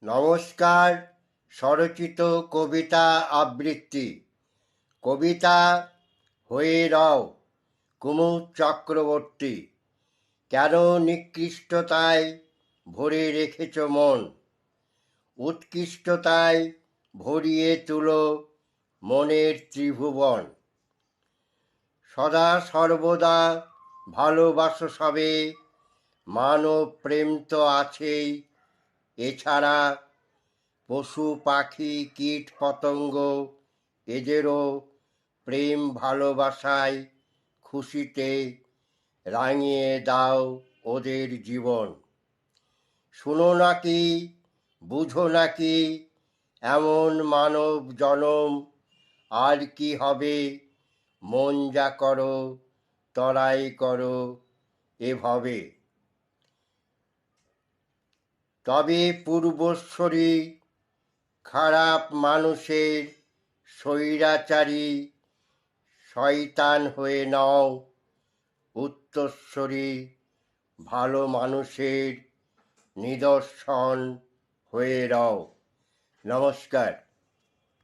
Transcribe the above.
নমস্কার। স্বরচিত কবিতা আবৃত্তি। কবিতা হয়ে রও কুমুদ চক্রবর্তী। কেন নিকৃষ্টতায় ভরে রেখেছ মন, উৎকৃষ্টতায় ভরিয়ে তুলো মনের ত্রিভুবন। সদা সর্বদা ভালোবাসো সবে, মানব প্রেম তো আছেই। এছাড়া পশু পাখি কীট পতঙ্গ এদেরও প্রেম ভালোবাসায় খুশিতে রাঙিয়ে দাও ওদের জীবন। শুনো নাকি, বুঝো নাকি, এমন মানব জনম আর কি হবে। মন যা করো তরাই করো এভাবে। তবে পূর্বশ্বরী খারাপ মানুষের স্বৈরাচারী শয়তান হয়ে নাও, উত্তরস্বরী ভালো মানুষের নিদর্শন হয়ে রও। নমস্কার।